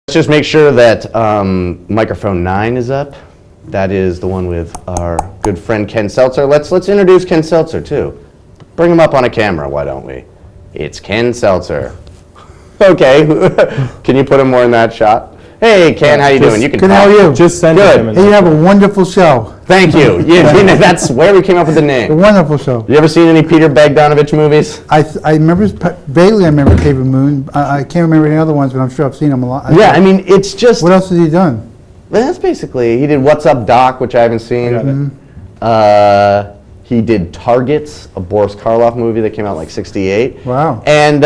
Let's just make sure that microphone 9 is up. That is the one with our good friend Ken Selcer. Let's introduce Ken Selcer too. Bring him up on a camera, why don't we? It's Ken Selcer. Okay, can you put him more in that shot? Hey Ken, how you doing? You can good. How are you? Just send him. Hey, you have a wonderful show. Thank you. That's where we came up with the name. A wonderful show. You ever seen any Peter Bogdanovich movies? I remember vaguely. I remember Cave of Moon. I can't remember any other ones, but I'm sure I've seen them a lot. Yeah, I mean it's just. What else has he done? That's basically he did What's Up Doc, which I haven't seen. He did Targets, a Boris Karloff movie that came out like '68. Wow. And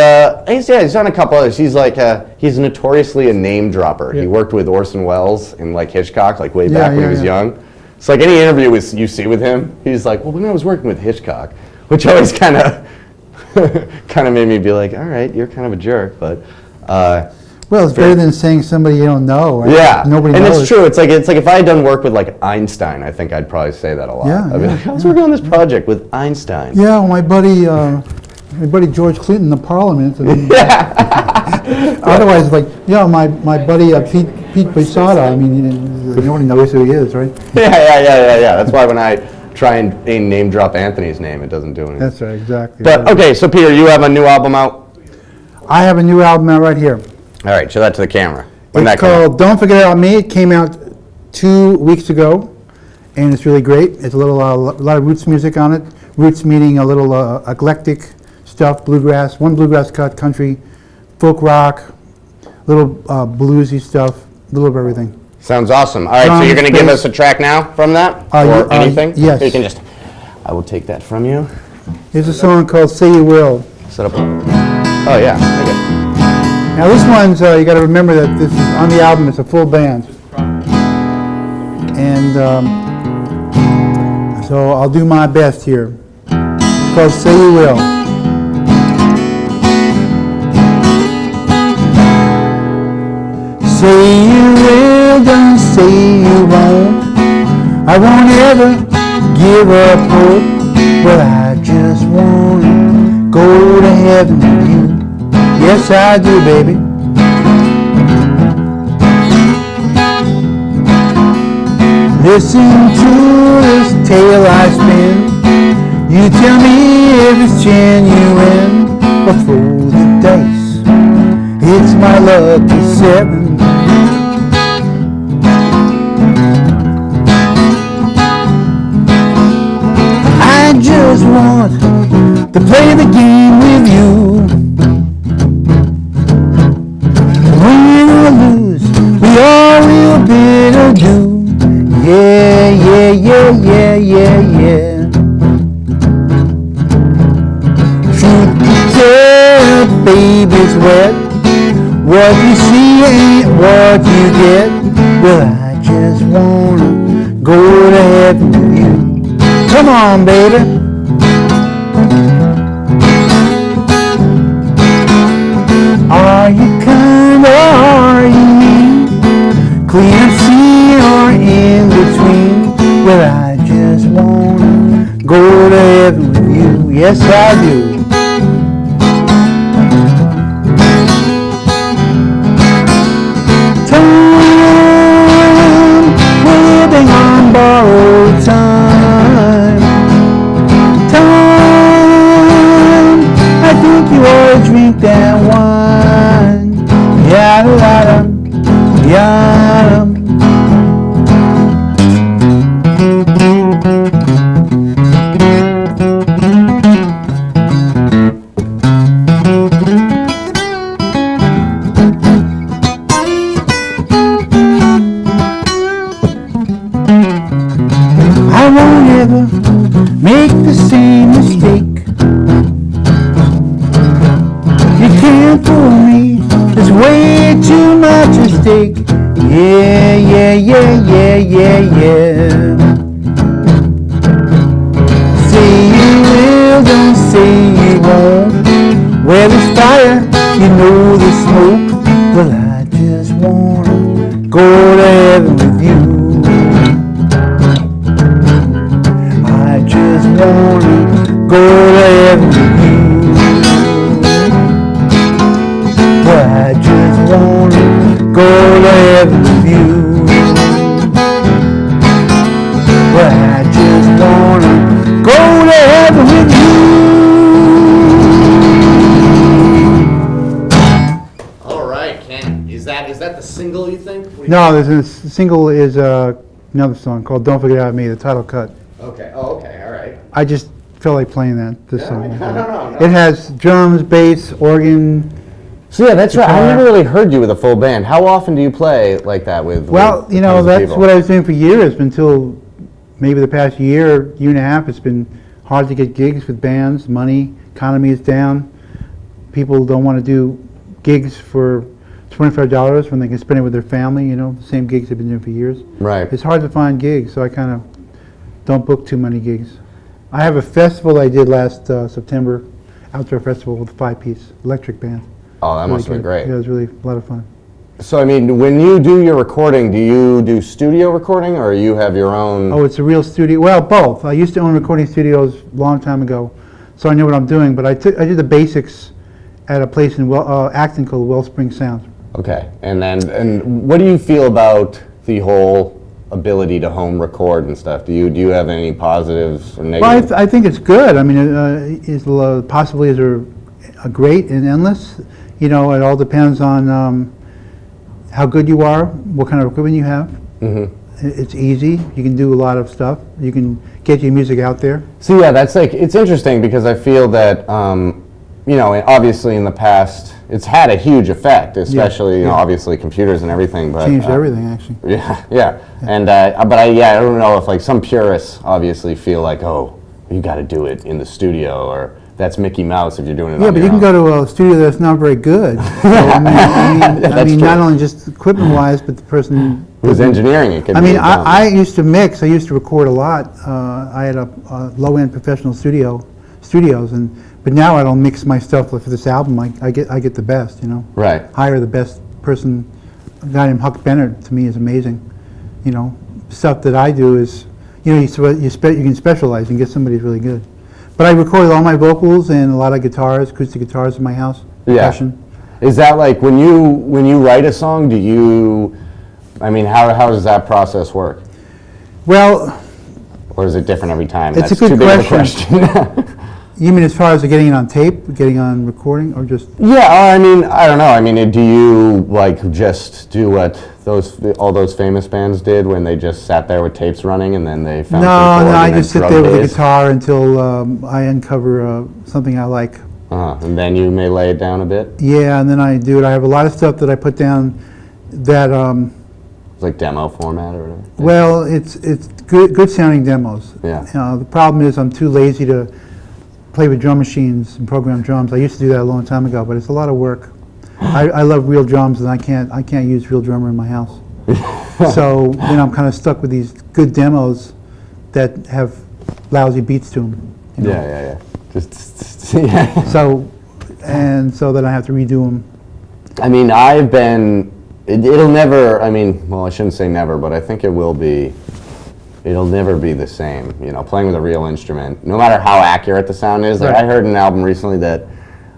he's done a couple others. He's like he's notoriously a name dropper. Yeah. He worked with Orson Welles and like Hitchcock, like way back when he was young. So like any interview you see with him, he's like, well, when I was working with Hitchcock, which always kind of made me be like, all right, you're kind of a jerk, but. Well, it's better than saying somebody you don't know. Right? Yeah, nobody and knows. it's true. It's like if I had done work with like Einstein, I think I'd probably say that a lot. Yeah, I'd be like, I was working on this project with Einstein. Yeah, well, my buddy George Clinton, the Parliament. Otherwise, like my buddy Pete Posada. I mean, nobody knows who he is, right? Yeah. That's why when I try and name drop Anthony's name, it doesn't do anything. That's right, exactly. But okay, so Peter, you have a new album out. I have a new album out right here. All right, show that to the camera. It's called Don't Forget About Me. It came out 2 weeks ago, and it's really great. It's a lot of roots music on it. Roots meaning a little eclectic stuff, bluegrass, one bluegrass cut, country, folk rock, little bluesy stuff, a little of everything. Sounds awesome. All right, so you're going to give us a track now from that, or anything? Yes. You can just, I will take that from you. Here's a song called Say You Will. Set up. Oh yeah, okay. Now this one's, you got to remember that this is on the album, it's a full band. And so I'll do my best here. It's called Say You Will. Say you will, don't say you won't. I won't ever give up hope. Well, I just want to go to heaven with you. Yes, I do, baby. Listen to this tale I spin. You tell me if it's genuine, or throw the dice. It's my lucky 7. I just want to play the game with you. Win or lose, we all will bid adieu. Yeah. Truth to tell, baby's wet. What you see ain't what you get. Well, I just wanna go to heaven with you. Come on, baby. Are you kind or are you mean? Clear sea or in between? Well, I just wanna go to heaven with you. Yes, I do. Time, we're living on borrowed time. Time, I think you ought to drink that wine. Yada yada, yada. I won't ever make the same mistake. You can't fool me, there's way too much at stake. Yeah. Say you will, don't say you won't. Where there's fire, you know there's smoke. Well, I just wanna go to heaven with you. I just wanna go to heaven with you. Well, I just wanna go to heaven with you. But I just wanna go to heaven with you. All right, Ken. Is that the single you think? No, the single is another song called "Don't Forget About Me," the title cut. Okay. Oh, okay. All right. I just felt like playing this song. No. It has drums, bass, organ. So yeah, that's right. I Guitar. never really heard you with a full band. How often do you play like that with? Well, with tons of that's people? what I was doing for years until maybe the past year and a half. It's been hard to get gigs with bands. Money, economy is down. People don't want to do gigs for $25 when they can spend it with their family. The same gigs they've been doing for years. Right. It's hard to find gigs, so I kind of don't book too many gigs. I have a festival I did last September, outdoor festival with a 5-piece electric band. Oh, that must have been great. Yeah, it was really a lot of fun. So, I mean, when you do your recording, do you do studio recording or you have your own? Oh, it's a real studio. Well, both. I used to own recording studios a long time ago, so I knew what I'm doing. But I did the basics at a place in Acton called Wellspring Sound. Okay. And what do you feel about the whole ability to home record and stuff? Do you have any positives or negatives? Well, I think it's good. I mean, possibilities are great and endless. It all depends on how good you are, what kind of equipment you have. Mm-hmm. It's easy. You can do a lot of stuff. You can get your music out there. So yeah, that's it's interesting because I feel that, obviously in the past, it's had a huge effect, especially, obviously computers and everything. But changed everything, actually. Yeah. And, I don't know if some purists obviously feel like, oh, you got to do it in the studio or that's Mickey Mouse if you're doing it on Yeah, but you can go to a studio that's not very good. So, I mean, not only just equipment-wise, but the person who's engineering it. I used to mix. I used to record a lot. I had a low-end professional studios, but now I don't mix my stuff for this album. I get the best. Right. Hire the best person. A guy named Huck Bennett to me is amazing. Stuff that I do is, you can specialize and get somebody who's really good. But I recorded all my vocals and a lot of guitars, acoustic guitars in my house. Percussion. Is that like when you write a song? How does that process work? Well, or is it different every time? It's That's a good too big of a question. You mean as far as getting it on tape, getting on recording, or just? Yeah, I don't know. Do you just do what all those famous bands did when they just sat there with tapes running and then they found? No, I just sit there with the guitar until I uncover something I like. And then you may lay it down a bit. Yeah, and then I do it. I have a lot of stuff that I put down that. It's like demo format or whatever. Well, it's good sounding demos. Yeah. The problem is I'm too lazy to play with drum machines and program drums. I used to do that a long time ago, but it's a lot of work. I love real drums, and I can't use real drummer in my house. So I'm kind of stuck with these good demos that have lousy beats to them. Yeah. So then I have to redo them. I've been. It'll never. I shouldn't say never, but I think it will be. It'll never be the same, playing with a real instrument, no matter how accurate the sound is. Like, I heard an album recently that,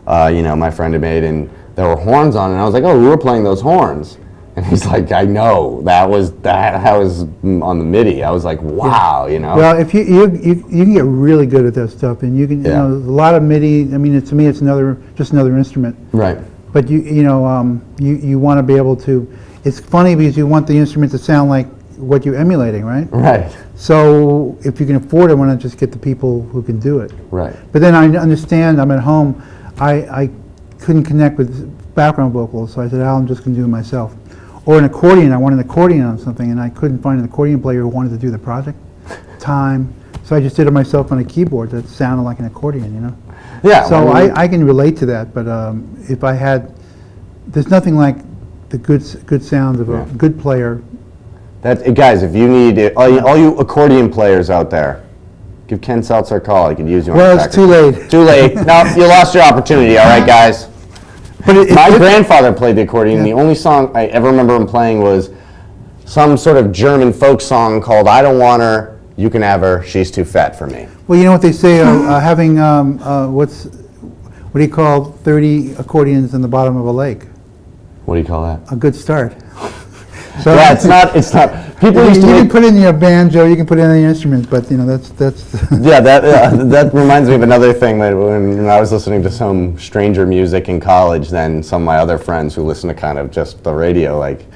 my friend had made, and there were horns on it, and I was like, oh, we were playing those horns. And he's like, I know, that was on the MIDI. I was like, wow, Well, if you can get really good at that stuff, and you can, a lot of MIDI, to me, it's just another instrument. Right. But you want to be able to, it's funny because you want the instrument to sound like what you're emulating, right? Right. So if you can afford it, why not just get the people who can do it? Right. But then I understand, I'm at home, I couldn't connect with background vocals, so I said, I'm just going to do it myself. Or an accordion, I wanted an accordion on something, and I couldn't find an accordion player who wanted to do the project. Time. So I just did it myself on a keyboard that sounded like an accordion, Yeah. So I can relate to that, but if I had, there's nothing like the good sounds of a good player. Guys, if you need it, all you accordion players out there, give Ken Selcer a call. He could use you. Well, it's too late. Too late. No, you lost your opportunity. All right, guys. But my grandfather played the accordion. Yeah. The only song I ever remember him playing was some sort of German folk song called "I Don't Want Her, You Can Have Her, She's Too Fat for Me." Well, you know what they say, having what do you call 30 accordions in the bottom of a lake? What do you call that? A good start. So Yeah, it's not. People used to you make, can put in your banjo, you can put in any instrument, but that's. yeah, that reminds me of another thing that when I was listening to some stranger music in college, then some of my other friends who listen to kind of just the radio, like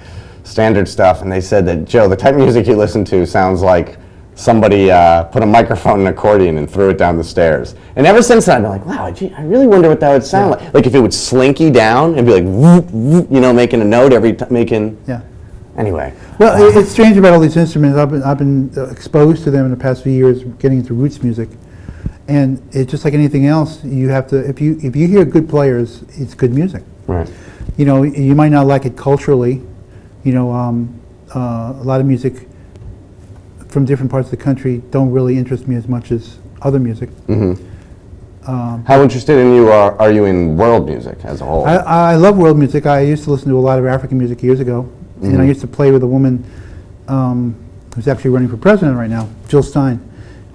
standard stuff, and they said that, Joe, the type of music you listen to sounds like somebody put a microphone in an accordion and threw it down the stairs. And ever since then, I've been like, wow, gee, I really wonder what that would sound like. Like if it would slinky down and be like, whoop, whoop, you know, making a note every time, making. Yeah. Anyway. Well, it's strange about all these instruments. I've been exposed to them in the past few years, getting into roots music, and it's just like anything else. You have to, if you hear good players, it's good music. Right. You know, you might not like it culturally. You know, a lot of music from different parts of the country don't really interest me as much as other music. How interested in you are you in world music as a whole? I love world music. I used to listen to a lot of African music years ago, and I used to play with a woman who's actually running for president right now, Jill Stein.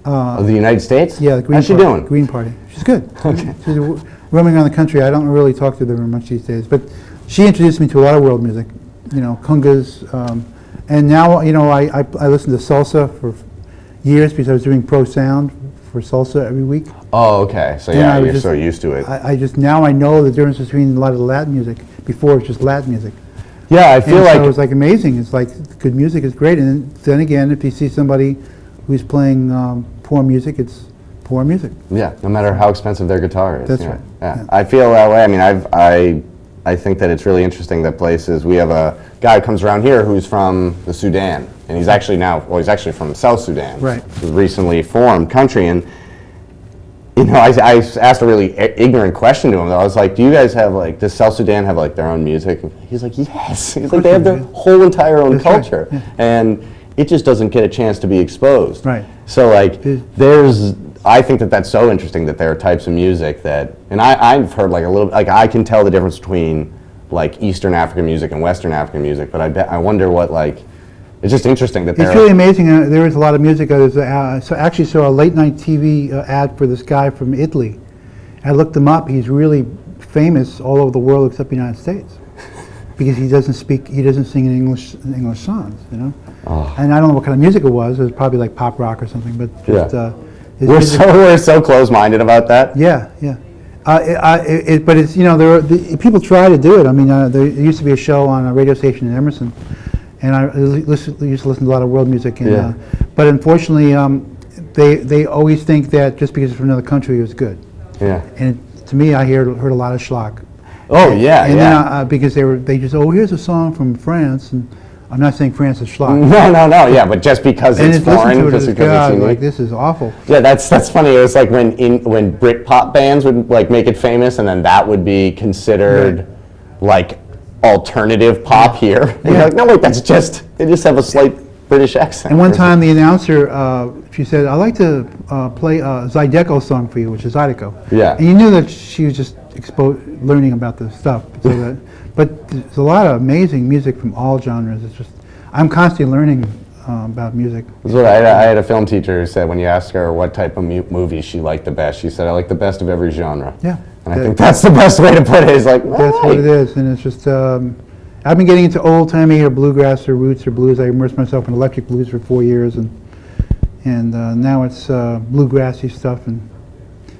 Of the United States? Yeah, the Green How's she Party. doing? Green Party. She's good. Okay. She's roaming around the country. I don't really talk to her very much these days, but she introduced me to a lot of world music. You know, congas, and now, you know, I listen to salsa for years because I was doing pro sound for salsa every week. Oh, okay. So And yeah, I was you're just- so used to it. I just, now I know the difference between a lot of the Latin music. Before it was just Latin music. Yeah, I feel And like so it's like amazing. It's like good music is great. And then again, if you see somebody who's playing poor music, it's poor music. yeah, no matter how expensive their guitar is. That's yeah. right. Yeah. Yeah. I feel that way. I mean, I think that it's really interesting that places, we have a guy who comes around here who's from the Sudan, and he's actually he's actually from South Sudan. Right. It's a recently formed country, and you know, I asked a really ignorant question to him, though. I was like, do you guys have, like, does South Sudan have, like, their own music? He's like, yes. He's like, they have their whole entire own That's right, culture. yeah. And it just doesn't get a chance to be exposed. Right. So, like, I think that that's so interesting that there are types of music that, and I've heard, like, a little, like, I can tell the difference between, like, Eastern African music and Western African music, but I wonder what, like, it's just interesting that there It's really amazing. There is a lot of music. So actually saw a late night TV ad for this guy from Italy. I looked him up. He's really famous all over the world except the United States because he doesn't sing in English songs, you know. Oh. And I don't know what kind of music it was. It was probably like pop rock or something. But just, his we're so close-minded about that. Yeah, yeah. But it's, you know, people try to do it. I mean, there used to be a show on a radio station in Emerson, and I used to listen to a lot of world music. And, but unfortunately, they always think that just because it's from another country, it was good. Yeah. And to me, I heard a lot of schlock. Oh, yeah, and yeah. then because they just, oh, here's a song from France, and I'm not saying France is schlock. No, yeah, but just because And it's listen foreign, to it, just it's, because God, it's unique. like, this is awful. Yeah, that's funny. It was like when Britpop bands would, like, make it famous, and then that would be considered like alternative pop here. And you're like, no, wait, they just have a slight British accent. And one time the announcer, she said, I'd like to play a Zydeco song for you, which is Zydeco. Yeah. And you knew that she was just learning about the stuff. So but there's a lot of amazing music from all genres. It's just, I'm constantly learning about music. That's what I had a film teacher who said when you asked her what type of movies she liked the best, she said, I like the best of every genre. Yeah. And I think that's the best way to put it. Is like, That's what it is. And it's just, I've been getting into old-timey or bluegrass or roots or blues. I immersed myself in electric blues for 4 years, and now it's bluegrassy stuff. And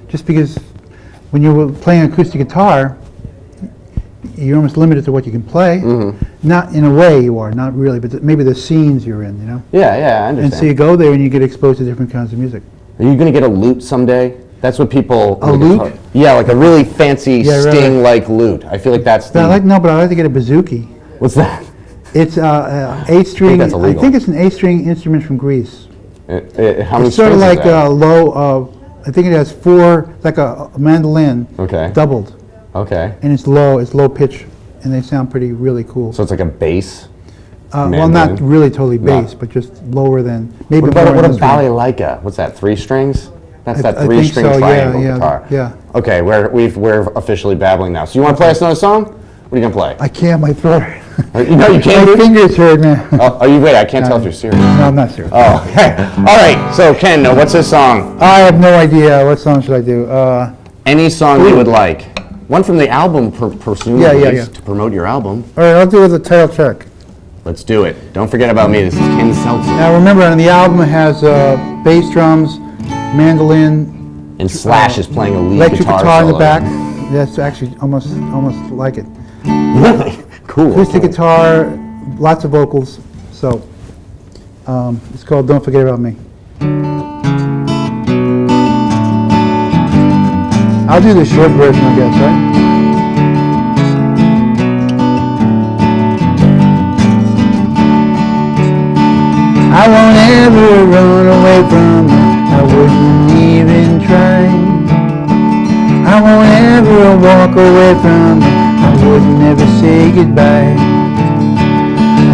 just because when you're playing acoustic guitar, you're almost limited to what you can play. Mm-hmm. Not in a way you are, not really, but maybe the scenes you're in, you know? Yeah, I understand. And so you go there and you get exposed to different kinds of music. Are you going to get a lute someday? That's what people... A lute? Yeah, like a really fancy Yeah, right. Sting-like lute. I feel like that's the... But I'd like to get a bouzouki. What's that? It's 8-string. that's illegal. I think it's an 8-string instrument from Greece. How many It's sort strings of is like that? a low. I think it has 4, like a mandolin. Okay. Doubled, Okay. and it's low pitch, and they sound really cool. So it's like a bass? Well, mandolin? not really totally No. bass, but just lower than maybe. What about more a than this one. balalaika? What's that, 3 strings? That's I that think 3-string so, triangle yeah, guitar. yeah. Okay, we're officially babbling now. So you want to play us another song? What are you going to play? I can't. My throat. No, you can't. My fingers hurt, man. Wait, I can't tell if you're serious. No, I'm not serious. Oh, okay. All right, so Ken, what's this song? I have no idea. What song should I do? Any song you would like. One from the album, presumably, Yeah. to promote your album. All right, I'll do the title track. Let's do it. Don't forget about me. This is Ken Selcer. Now remember, on the album it has bass drums, mandolin, And Slash is playing a lead electric guitar in the solo. back. That's actually almost like it. Really? Cool. Acoustic guitar, lots of vocals. So it's called "Don't Forget About Me." I'll do the short version, I guess, right? I won't ever run away from you, I wouldn't even try. I won't ever walk away from you, I wouldn't ever say goodbye.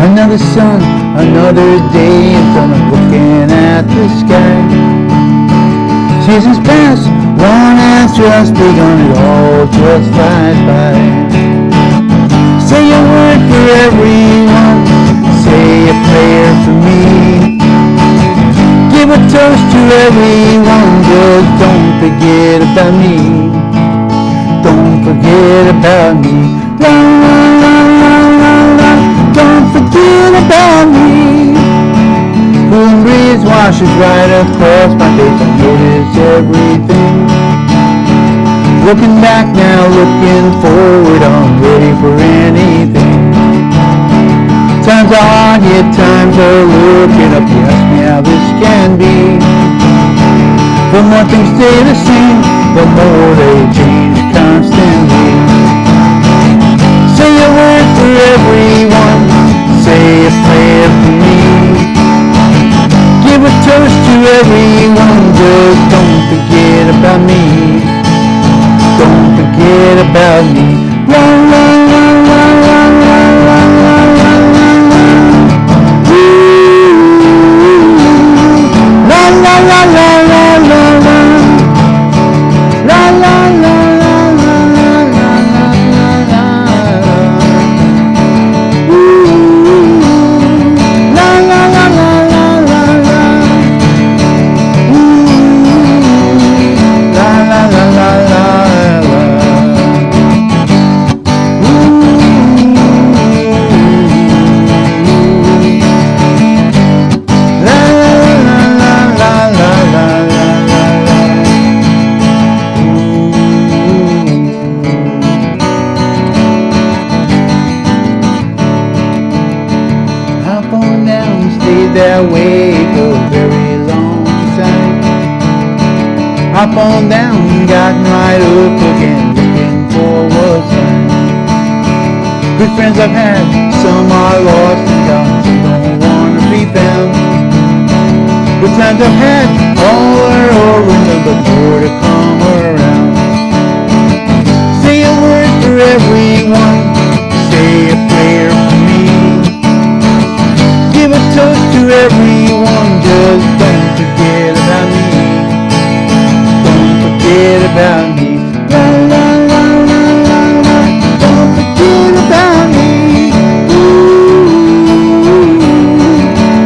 Another sun, another day, and someone looking at the sky. Seasons pass, one has just begun, it all just flies by. Say a word for everyone, say a prayer for me. Give a toast to everyone, just don't forget about me. Don't forget about me. La la la la la la. Don't forget about me. Cool breeze washes right across my face. I notice everything. Looking back now, looking forward, I'm ready for anything. Times are hard, yet times are looking up. You ask me how this can be. The more things stay the same, the more they change constantly. Say a word for everyone, say a prayer for me. Give a toast to everyone, just don't forget about me. Don't forget about me. La la la la la la la la la la. La la la la la la la. La la la la la la la la la. La la la la la la la. La la la la la. That way for a very long time. Up on down, gotten right up again, looking for what's mine. Good friends I've had, some are lost and gone, some don't want to be found. Good times I've had, all are over, but more to come around. Say a word for everyone, say a prayer for me. Give a toast to everyone, just don't forget about me. Don't forget about me. La la la la la la. Don't forget about me. Ooh.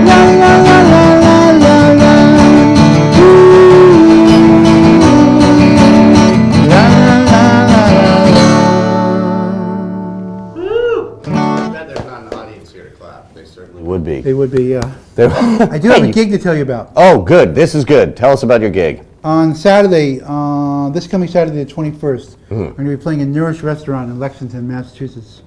La la la la la la la. Ooh. La la la la la. Woo! I bet there's not an audience here to clap. They certainly would be. They would be, I do have a gig to tell you about. Oh, good. This is good. Tell us about your gig. On Saturday, this coming Saturday the 21st, I'm going to be playing a Nourish restaurant in Lexington, Massachusetts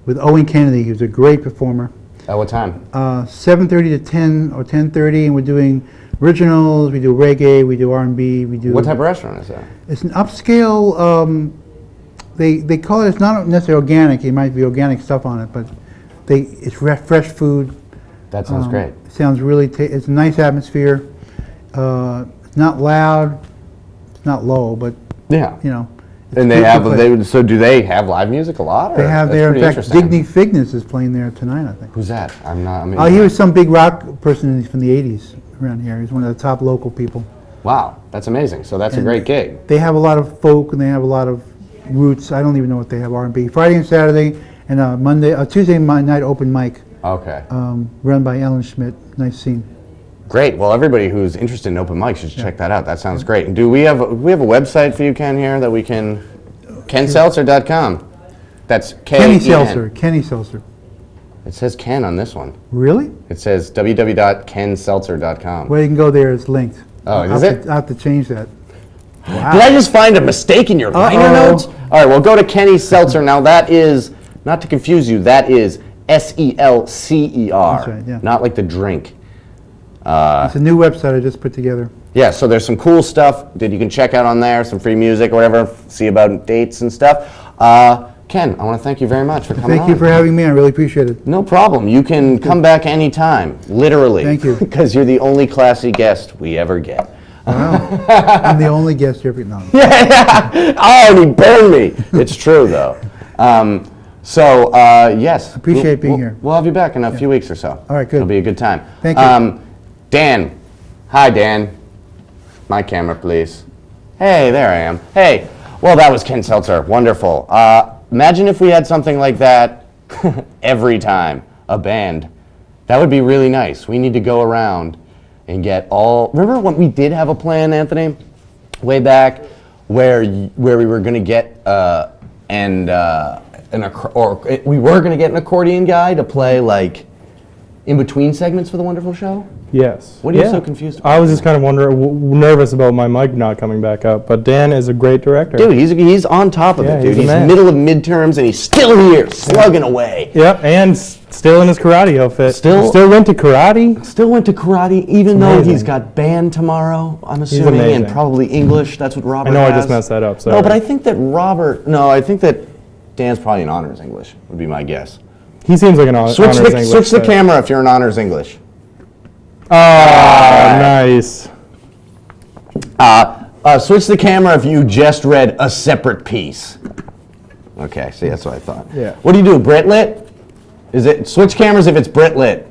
with Owen Kennedy. He was a great performer. At what time? 7:30 to 10 or 10:30, and we're doing originals, we do reggae, we do R&B, we do... What type of restaurant is that? It's an upscale, they call it, it's not necessarily organic, it might be organic stuff on it, but it's fresh food. That sounds great. It sounds really, it's a nice atmosphere. It's not loud, it's not low, but Yeah. you know. it's And a they beautiful place. have, so do they have live music a lot? Or? They have That's there, in pretty fact, interesting. Digny Fignes is playing there tonight, I think. Who's that? I'm not, I mean. He was some big rock person from the 80s around here. He's one of the top local people. Wow, that's amazing. So that's a And great gig. They have a lot of folk and they have a lot of roots. I don't even know what they have, R&B. Friday and Saturday, and Tuesday night open mic, Okay. run by Ellen Schmidt. Nice scene. Great. Well, everybody who's interested in open mics should check that out. That sounds great. And do we have a website for you, Ken, here that we can? KenSelcer.com. That's K-E-N. Kenny Selcer. It says Ken on this one. Really? It says www.kenselcer.com. Well, you can go there. It's linked. Oh, is it? I'll have to change that. Wow. Did I just find a mistake in your liner notes? All right, well, go to Kenny Selcer. Now, that is, not to confuse you, that is Selcer. That's right, yeah. Not like the drink. It's a new website I just put together. Yeah, so there's some cool stuff that you can check out on there, some free music or whatever, see about dates and stuff. Ken, I want to thank you very much for coming on. Thank you for having me. I really appreciate it. No problem. You can come back anytime, literally. Thank you. Because you're the only classy guest we ever get. Wow. I'm the only guest you ever know. Yeah. Oh, and he burned me. It's true, though. Yes. Appreciate being here. We'll have you back in a few weeks or so. All right, good. It'll be a good time. Thank you. Dan. Hi, Dan. My camera, please. Hey, there I am. Hey. Well, that was Ken Selcer. Wonderful. Imagine if we had something like that every time, a band. That would be really nice. We need to go around and get all... Remember when we did have a plan, Anthony, way back, where we were going to get we were going to get an accordion guy to play like in between segments for the Wonderful Show? Yes. What are you so confused about? I was just kind of nervous about my mic not coming back up, but Dan is a great director. Dude, he's on top of it, dude. he's a man. Middle of midterms and he's still here, slugging away. Yep, and still in his karate outfit. Still went to karate. Still went to karate, even though amazing. he's got band tomorrow, I'm assuming, amazing. and probably English. That's what Robert I know has. I just messed that up, sorry. No, but I think that Dan's probably an honors English, would be my guess. He seems like an honors English. Switch the camera if you're an honors English. Oh, nice. Switch the camera if you just read a separate piece. Okay, see, that's what I thought. Yeah. What do you do, Brit Lit? Is it switch cameras if it's Brit Lit?